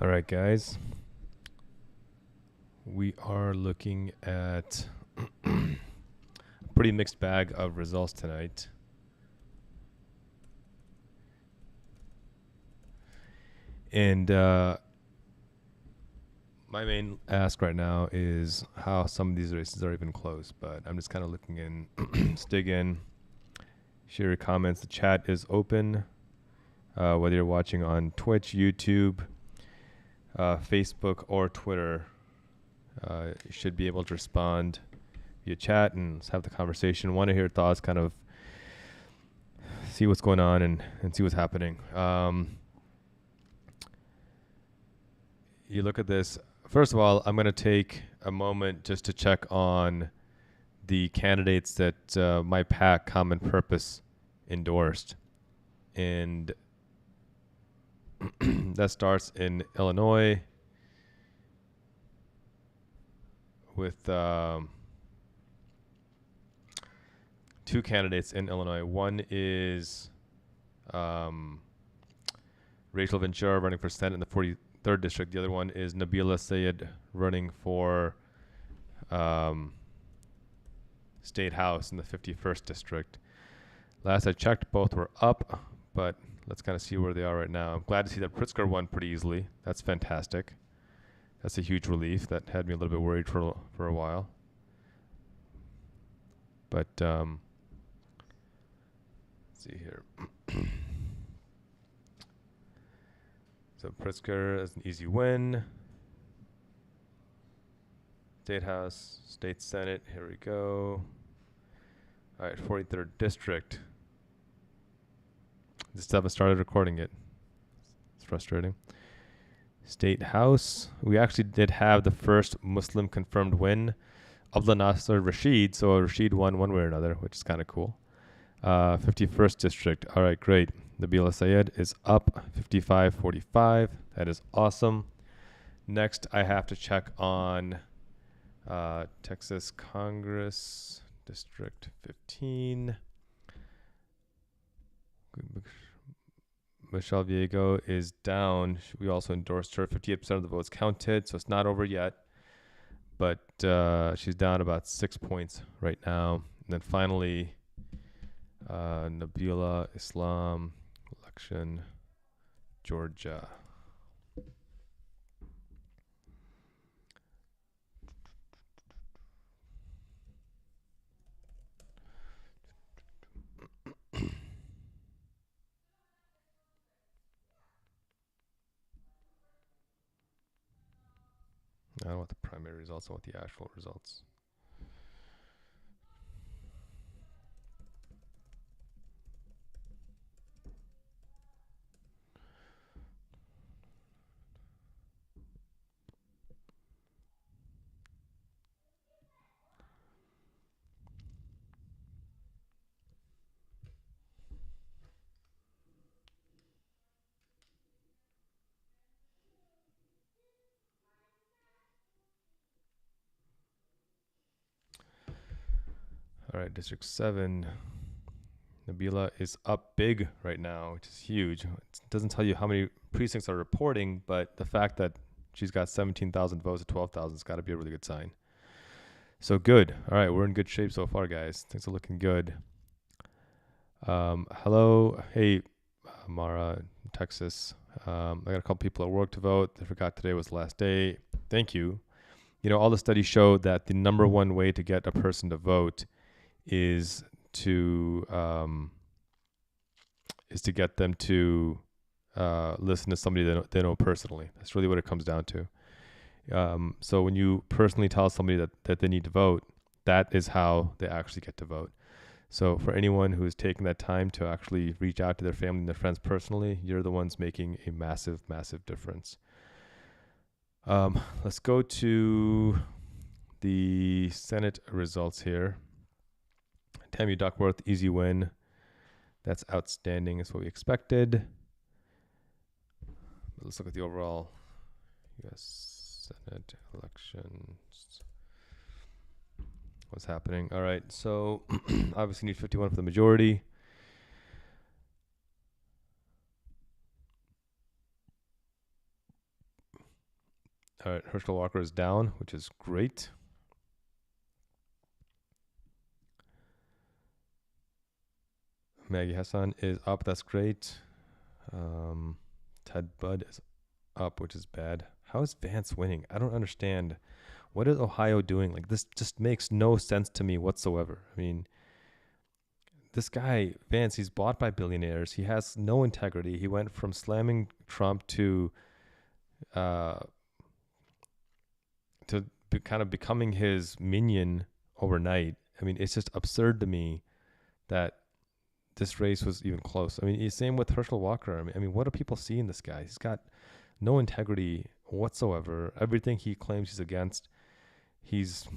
All right, guys. We are looking at a pretty mixed bag of results tonight. And my main ask right now is how some of these races are even close. But I'm just kind of looking in, let's dig in, share your comments. The chat is open, whether you're watching on Twitch, YouTube, Facebook, or Twitter. You should be able to respond via chat and let's have the conversation. Want to hear thoughts, kind of see what's going on and see what's happening. You look at this. First of all, I'm going to take a moment just to check on the candidates that my PAC, Common Purpose, endorsed. And that starts in Illinois with two candidates in Illinois. One is Rachel Ventura running for Senate in the 43rd district. The other one is Nabila Sayed running for State House in the 51st district. Last I checked, both were up, but let's kind of see where they are right now. I'm glad to see that Pritzker won pretty easily. That's fantastic. That's a huge relief. That had me a little bit worried for a while. But let's see here. So Pritzker is an easy win. State House, State Senate, here we go. All right, 43rd District. Just haven't started recording it. It's frustrating. State House. We actually did have the first Muslim confirmed win of the Nasser Rashid. So Rashid won one way or another, which is kind of cool. 51st District. All right, great. Nabila Sayed is up 55-45. That is awesome. Next, I have to check on Texas Congress District 15. Michelle Viego is down. We also endorsed her. 58% of the votes counted, so it's not over yet. But she's down about 6 points right now. And then finally, Nabila Islam, election, Georgia. I don't want the primary results, I want the actual results. All right, District 7. Nabila is up big right now, which is huge. It doesn't tell you how many precincts are reporting, but the fact that she's got 17,000 votes to 12,000 has got to be a really good sign. So good. All right, we're in good shape so far, guys. Things are looking good. Hello. Hey, Mara, Texas. I got a couple people at work to vote. I forgot today was the last day. Thank you. You know, all the studies show that the number one way to get a person to vote is to get them to listen to somebody they know personally. That's really what it comes down to. So when you personally tell somebody that they need to vote, that is how they actually get to vote. So for anyone who is taking that time to actually reach out to their family and their friends personally, you're the ones making a massive, massive difference. Let's go to the Senate results here. Tammy Duckworth, easy win. That's outstanding. Is what we expected. Let's look at the overall U.S. Senate elections. What's happening? All right. So obviously need 51 for the majority. All right, Herschel Walker is down, which is great. Maggie Hassan is up. That's great. Ted Budd is up, which is bad. How is Vance winning? I don't understand. What is Ohio doing? Like, this just makes no sense to me whatsoever. I mean, this guy, Vance, he's bought by billionaires. He has no integrity. He went from slamming Trump uh, kind of becoming his minion overnight. I mean, it's just absurd to me that this race was even close. I mean, same with Herschel Walker. I mean, what do people see in this guy? He's got no integrity whatsoever. Everything he claims he's against, he's,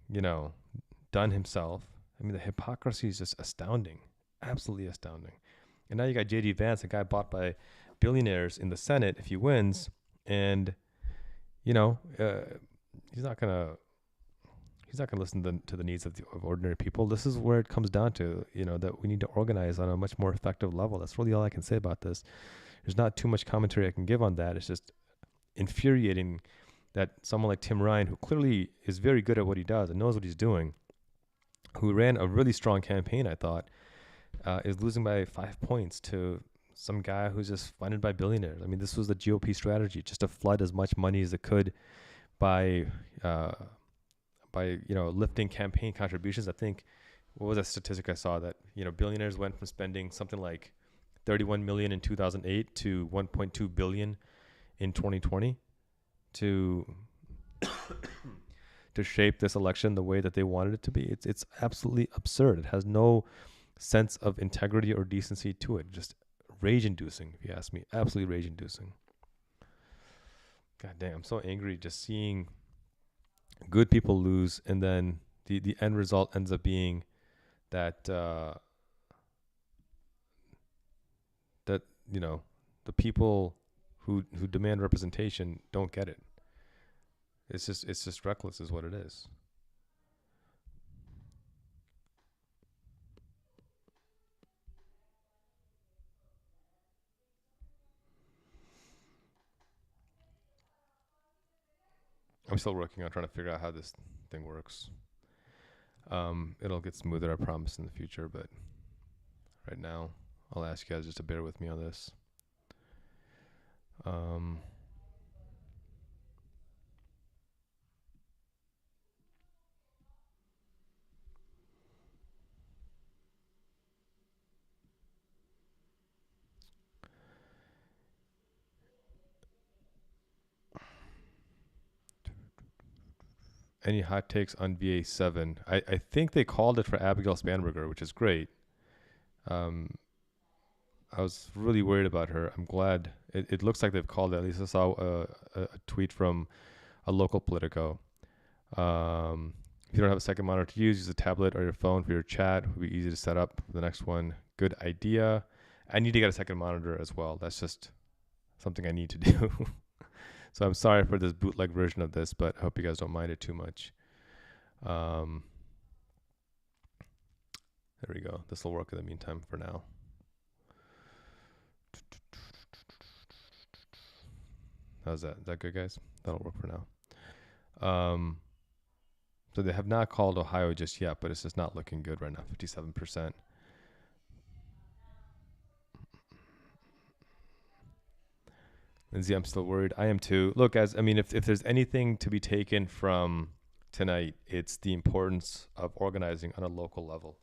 you know, done himself. I mean, the hypocrisy is just astounding, absolutely astounding. And now you got J.D. Vance, a guy bought by billionaires in the Senate if he wins, and you know, he's not gonna listen to the needs of ordinary people. This is where it comes down to, you know, that we need to organize on a much more effective level. That's really all I can say about this. There's not too much commentary I can give on that. It's just infuriating that someone like Tim Ryan, who clearly is very good at what he does and knows what he's doing, who ran a really strong campaign, I thought, is losing by 5 points to some guy who's just funded by billionaires. I mean, this was the GOP strategy, just to flood as much money as it could by lifting campaign contributions. I think, what was that statistic I saw, that, you know, billionaires went from spending something like 31 million in 2008 to 1.2 billion in 2020 to to shape this election the way that they wanted it to be. It's absolutely absurd. It has no sense of integrity or decency to it. Just rage-inducing, if you ask me. Absolutely rage-inducing. God damn, I'm so angry just seeing good people lose, and then the end result ends up being that that, you know, the people who demand representation don't get it. It's just reckless is what it is. I'm still working on trying to figure out how this thing works. It'll get smoother, I promise, in the future, but right now I'll ask you guys just to bear with me on this. Any hot takes on VA7? I think they called it for Abigail Spanberger, which is great. I was really worried about her. I'm glad it looks like they've called it. At least I saw a tweet from a local Politico. If you don't have a second monitor to use a tablet or your phone for your chat. It will be easy to set up for the next one. Good idea. I need to get a second monitor as well. That's just something I need to do. So I'm sorry for this bootleg version of this, but I hope you guys don't mind it too much. There we go. This will work in the meantime for now. How's that? Is that good, guys? That'll work for now. So they have not called Ohio just yet, but it's just not looking good right now. 57%. Lindsay, I'm still worried. I am too. Look, guys, I mean, if there's anything to be taken from tonight, it's the importance of organizing on a local level.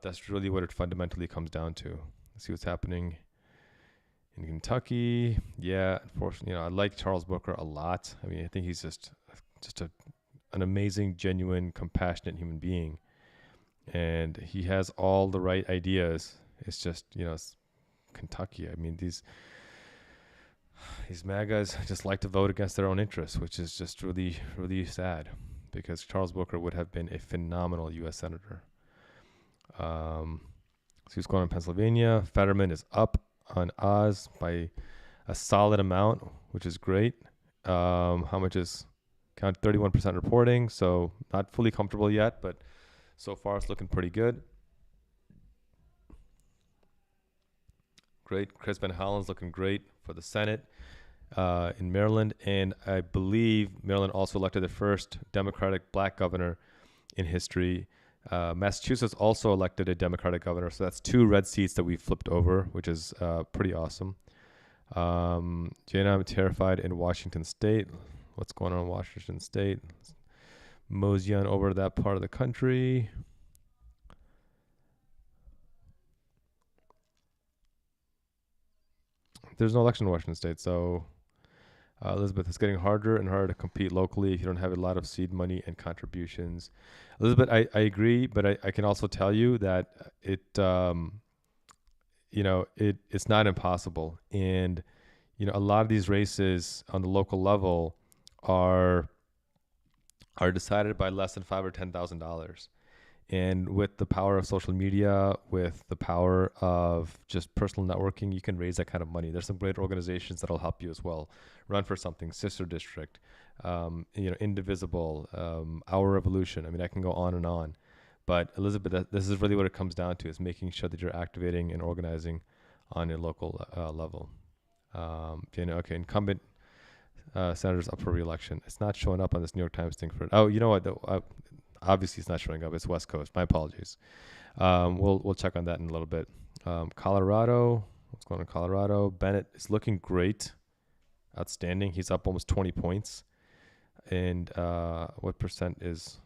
That's really what it fundamentally comes down to. Let's see what's happening in Kentucky. Yeah, unfortunately, I like Charles Booker a lot. I mean, I think he's just an amazing, genuine, compassionate human being. And he has all the right ideas. It's just, it's Kentucky. I mean, these MAGAs just like to vote against their own interests, which is just really, really sad, because Charles Booker would have been a phenomenal U.S. Senator. So who's going on in Pennsylvania? Fetterman is up on Oz by a solid amount, which is great. How much is count? 31% reporting, so not fully comfortable yet, but so far it's looking pretty good. Great. Chris Van Hollen's looking great for the Senate. in Maryland, and I believe Maryland also elected the first Democratic black governor in history. Massachusetts also elected a Democratic governor, so that's two red seats that we flipped over, which is pretty awesome. Jana, I'm terrified in Washington State. What's going on in Washington State? Mosey on over to that part of the country. There's no election in Washington State, so Elizabeth, it's getting harder and harder to compete locally if you don't have a lot of seed money and contributions. Elizabeth, I agree, but I can also tell you that it's not impossible. And, a lot of these races on the local level are decided by less than $5,000 or $10,000. And with the power of social media, with the power of just personal networking, you can raise that kind of money. There's some great organizations that'll help you as well. Run for Something, Sister District, Indivisible, Our Revolution. I mean, I can go on and on. But Elizabeth, this is really what it comes down to: is making sure that you're activating and organizing on your local level. Okay, incumbent senators up for re-election. It's not showing up on this New York Times thing for. Oh, you know what? Obviously, it's not showing up. It's West Coast. My apologies. We'll check on that in a little bit. Colorado. What's going on in Colorado? Bennett is looking great. Outstanding. He's up almost 20 points. And what percent is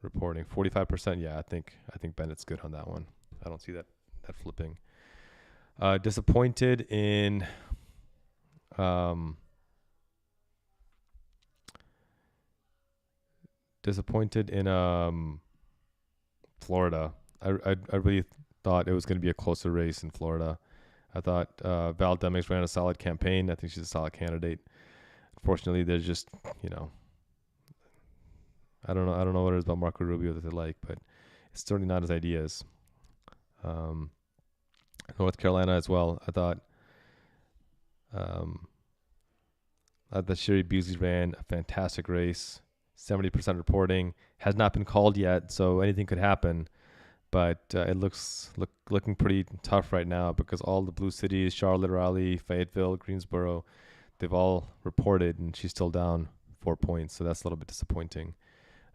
reporting? 45%. Yeah, I think Bennett's good on that one. I don't see that flipping. Disappointed in Florida. I really thought it was going to be a closer race in Florida. I thought Val Demings ran a solid campaign. I think she's a solid candidate. Unfortunately, there's just, I don't know what it is about Marco Rubio that they like, but it's certainly not his ideas. North Carolina as well. I thought that Sherry Beasley ran a fantastic race. 70% reporting, has not been called yet, so anything could happen. But it looking pretty tough right now because all the blue cities, Charlotte, Raleigh, Fayetteville, Greensboro, they've all reported, and she's still down 4 points. So that's a little bit disappointing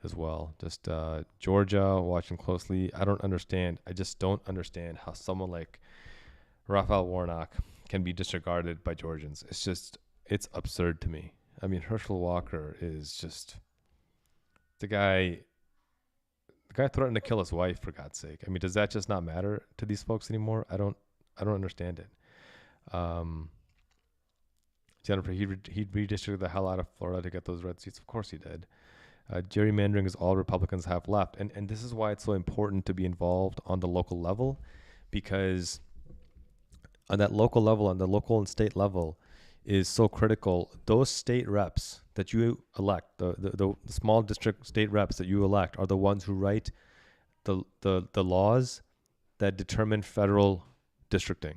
as well. Just Georgia, watching closely. I just don't understand how someone like Raphael Warnock can be disregarded by Georgians. It's absurd to me. I mean, Herschel Walker is just... The guy threatened to kill his wife, for God's sake. I mean, does that just not matter to these folks anymore? I don't understand it. Jennifer, he redistricted the hell out of Florida to get those red seats. Of course he did. Gerrymandering is all Republicans have left. And this is why it's so important to be involved on the local level, because on that local level, on the local and state level, is so critical. Those state reps that you elect, the small district state reps that you elect, are the ones who write the laws that determine federal districting.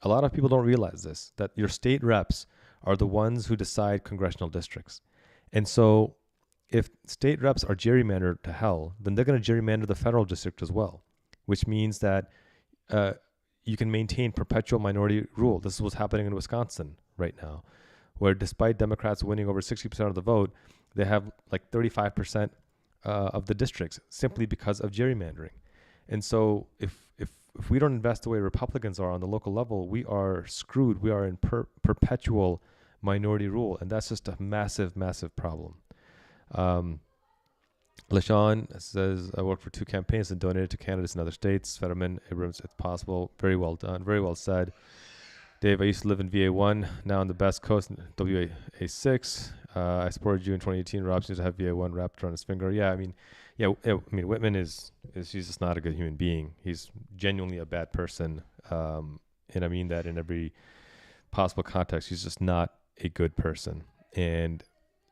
A lot of people don't realize this, that your state reps are the ones who decide congressional districts. And so if state reps are gerrymandered to hell, then they're going to gerrymander the federal district as well, which means that you can maintain perpetual minority rule. This is what's happening in Wisconsin right now, where despite Democrats winning over 60% of the vote, they have like 35% of the districts simply because of gerrymandering. And so if we don't invest the way Republicans are on the local level, we are screwed. We are in perpetual minority rule, and that's just a massive, massive problem. LaShawn says, I worked for 2 campaigns and donated to candidates in other states. Fetterman, Abrams, it's possible. Very well done. Very well said. Dave, I used to live in VA1, now on the Best Coast, WA6. I supported you in 2018. Rob seems to have VA1 wrapped around his finger. Yeah, I mean, Whitman is he's just not a good human being. He's genuinely a bad person. And I mean that in every possible context. He's just not a good person. And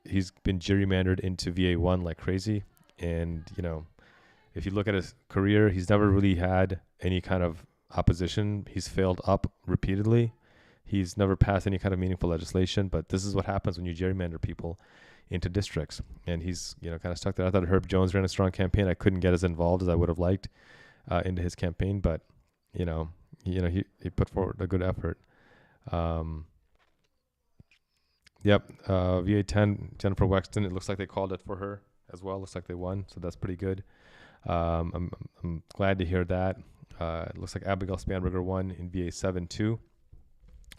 he's been gerrymandered into VA1 like crazy. And, if you look at his career, he's never really had any kind of opposition. He's failed up repeatedly. He's never passed any kind of meaningful legislation, but this is what happens when you gerrymander people into districts. And he's, kind of stuck there. I thought Herb Jones ran a strong campaign. I couldn't get as involved as I would have liked into his campaign, but he put forward a good effort. Yep. VA 10, Jennifer Wexton. It looks like they called it for her as well. Looks like they won, so that's pretty good. I'm glad to hear that. It looks like Abigail Spanberger won in VA 7 too.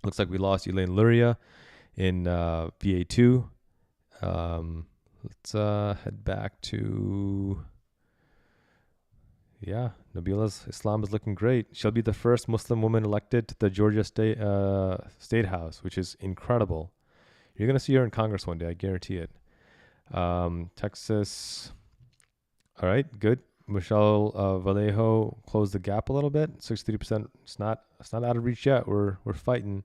Looks like we lost Elaine Luria in VA 2. Let's head back to, yeah, Nabila's Islam is looking great. She'll be the first Muslim woman elected to the Georgia State House, which is incredible. You're going to see her in Congress one day, I guarantee it. Texas, all right, good. Michelle Vallejo closed the gap a little bit, 63%. It's not out of reach yet. We're fighting.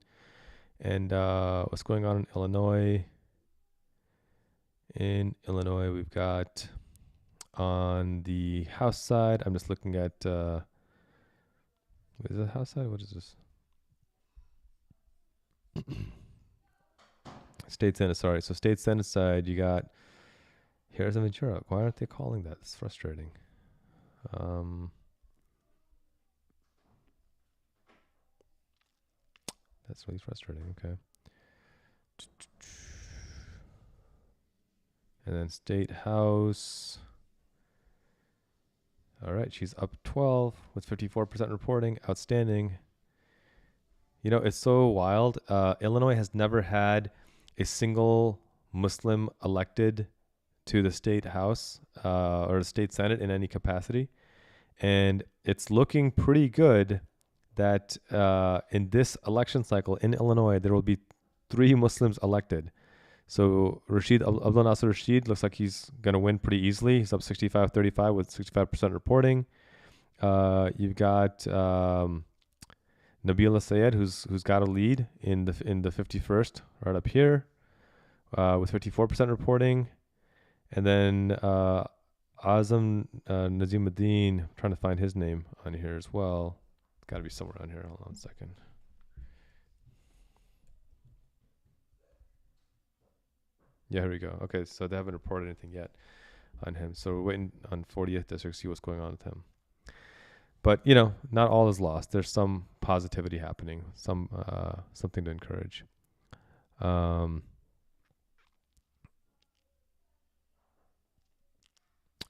And what's going on in Illinois? In Illinois, we've got on the House side. I'm just looking at. Is it the House side? What is this? State Senate. Sorry. So State Senate side, you got Harrison Ventura. Why aren't they calling that? It's frustrating. That's really frustrating. Okay. And then State House. All right, she's up 12 with 54% reporting. Outstanding. You know, it's so wild. Illinois has never had a single Muslim elected to the State House or the State Senate in any capacity. And it's looking pretty good that in this election cycle in Illinois, there will be 3 Muslims elected. So Abdul Nasser Rashid looks like he's going to win pretty easily. He's up 65-35 with 65% reporting. You've got Nabila Sayed, who's got a lead in the 51st, right up here, with 54% reporting. And then Azam Nazimuddin, I'm trying to find his name on here as well. It's got to be somewhere on here. Hold on a second. Yeah, here we go. Okay, so they haven't reported anything yet on him. So we're waiting on 40th district to see what's going on with him. But, you know, not all is lost. There's some positivity happening, something to encourage.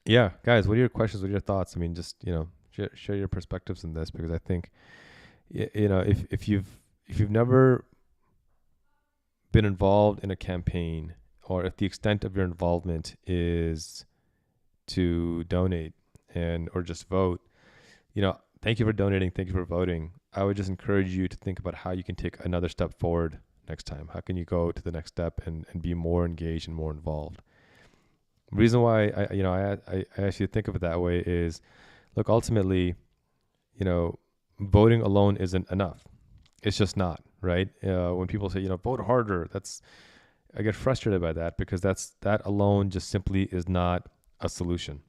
Yeah, guys, what are your questions? What are your thoughts? I mean, just, you know, share your perspectives in this, because I think, you know, if you've never been involved in a campaign, or if the extent of your involvement is to donate or just vote, you know, thank you for donating. Thank you for voting. I would just encourage you to think about how you can take another step forward next time. How can you go to the next step and be more engaged and more involved? The reason why I actually think of it that way is, look, ultimately, you know, voting alone isn't enough. It's just not, right? When people say, you know, vote harder, I get frustrated by that, because that alone just simply is not a solution.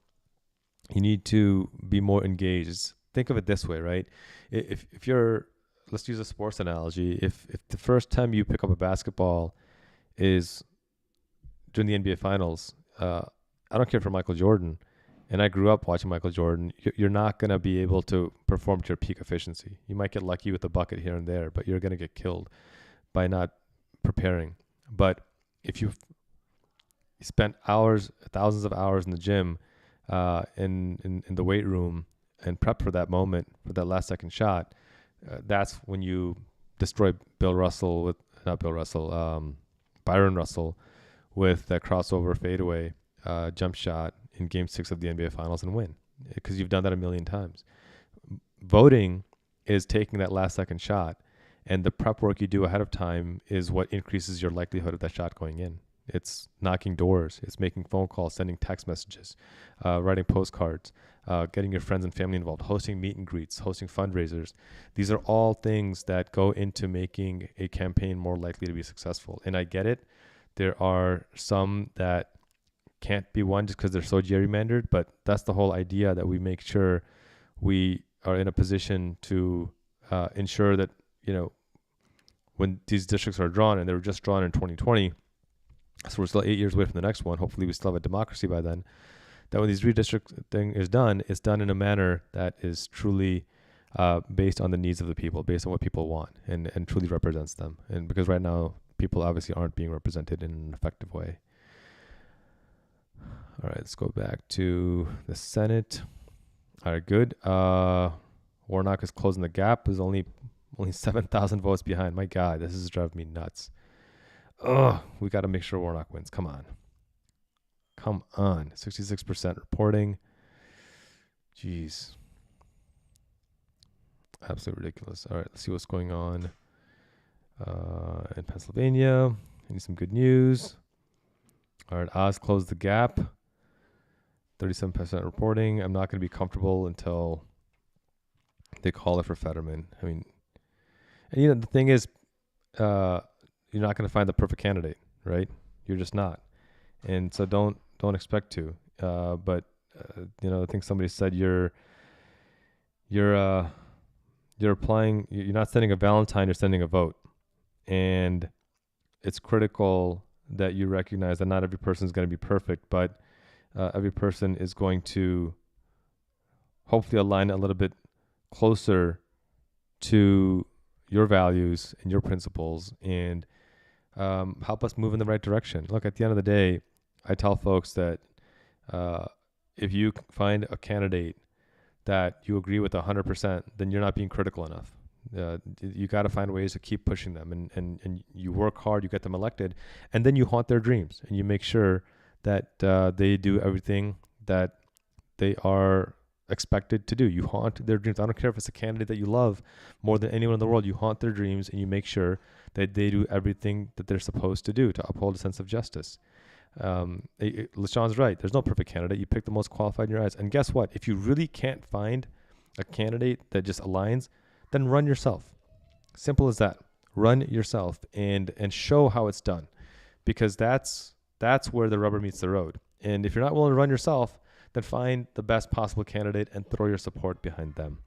You need to be more engaged. Think of it this way, right? If you're, let's use a sports analogy. If the first time you pick up a basketball is during the NBA Finals, I don't care for Michael Jordan, and I grew up watching Michael Jordan, you're not going to be able to perform to your peak efficiency. You might get lucky with a bucket here and there, but you're going to get killed by not preparing. But if you've spent hours, thousands of hours in the gym, in the weight room, and prep for that moment, for that last second shot, that's when you destroy Byron Russell with that crossover fadeaway jump shot in Game 6 of the NBA Finals and win, because you've done that a million times. Voting is taking that last second shot, and the prep work you do ahead of time is what increases your likelihood of that shot going in. It's knocking doors. It's making phone calls, sending text messages, writing postcards, getting your friends and family involved, hosting meet and greets, hosting fundraisers. These are all things that go into making a campaign more likely to be successful. And I get it. There are some that can't be won just because they're so gerrymandered, but that's the whole idea, that we make sure we are in a position to ensure that, you know, when these districts are drawn, and they were just drawn in 2020, so we're still 8 years away from the next one. Hopefully we still have a democracy by then. That when these redistricting is done, it's done in a manner that is truly based on the needs of the people, based on what people want, and truly represents them. And because right now people obviously aren't being represented in an effective way. All right, let's go back to the Senate. All right, good. Warnock is closing the gap. Is only 7,000 votes behind. My God, this is driving me nuts. Ugh, we got to make sure Warnock wins. Come on. 66% reporting. Jeez. Absolutely ridiculous. All right, let's see what's going on in Pennsylvania. I need some good news. All right, Oz closed the gap. 37% reporting. I'm not going to be comfortable until they call it for Fetterman. I mean, and the thing is, you're not going to find the perfect candidate, right? You're just not, and so don't expect to. But I think somebody said you're applying. You're not sending a Valentine. You're sending a vote, and it's critical that you recognize that not every person is going to be perfect, but every person is going to hopefully align a little bit closer to your values and your principles, and help us move in the right direction. Look, at the end of the day, I tell folks that if you find a candidate that you agree with 100%, then you're not being critical enough. You got to find ways to keep pushing them, and you work hard, you get them elected, and then you haunt their dreams, and you make sure that they do everything that they are expected to do. You haunt their dreams. I don't care if it's a candidate that you love more than anyone in the world. You haunt their dreams, and you make sure that they do everything that they're supposed to do to uphold a sense of justice. LaShawn's right. There's no perfect candidate. You pick the most qualified in your eyes. And guess what? If you really can't find a candidate that just aligns, then run yourself. Simple as that. Run yourself and show how it's done, because that's where the rubber meets the road. And if you're not willing to run yourself, then find the best possible candidate and throw your support behind them.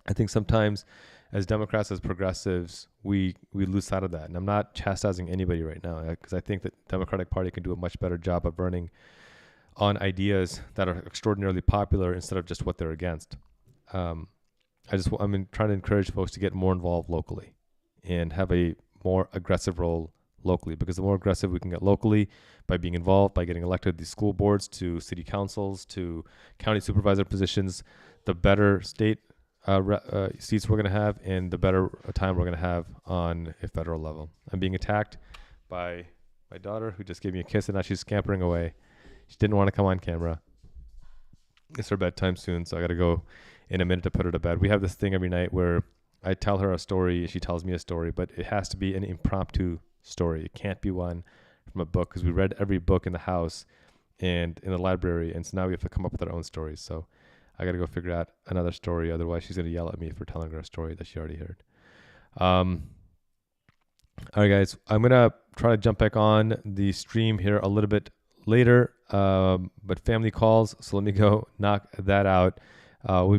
I think sometimes as Democrats, as progressives, we lose sight of that. And I'm not chastising anybody right now, because I think that the Democratic Party can do a much better job of running on ideas that are extraordinarily popular instead of just what they're against. I'm trying to encourage folks to get more involved locally and have a more aggressive role locally, because the more aggressive we can get locally by being involved, by getting elected to these school boards, to city councils, to county supervisor positions, the better state seats we're going to have, and the better time we're going to have on a federal level. I'm being attacked by my daughter, who just gave me a kiss, and now she's scampering away. She didn't want to come on camera. It's her bedtime soon, so I got to go in a minute to put her to bed. We have this thing every night where I tell her a story, she tells me a story, but it has to be an impromptu story. It can't be one from a book, because we read every book in the house and in the library, and so now we have to come up with our own stories. So I got to go figure out another story. Otherwise, she's going to yell at me for telling her a story that she already heard. All right, guys, I'm going to try to jump back on the stream here a little bit later, but family calls, so let me go knock that out. We'll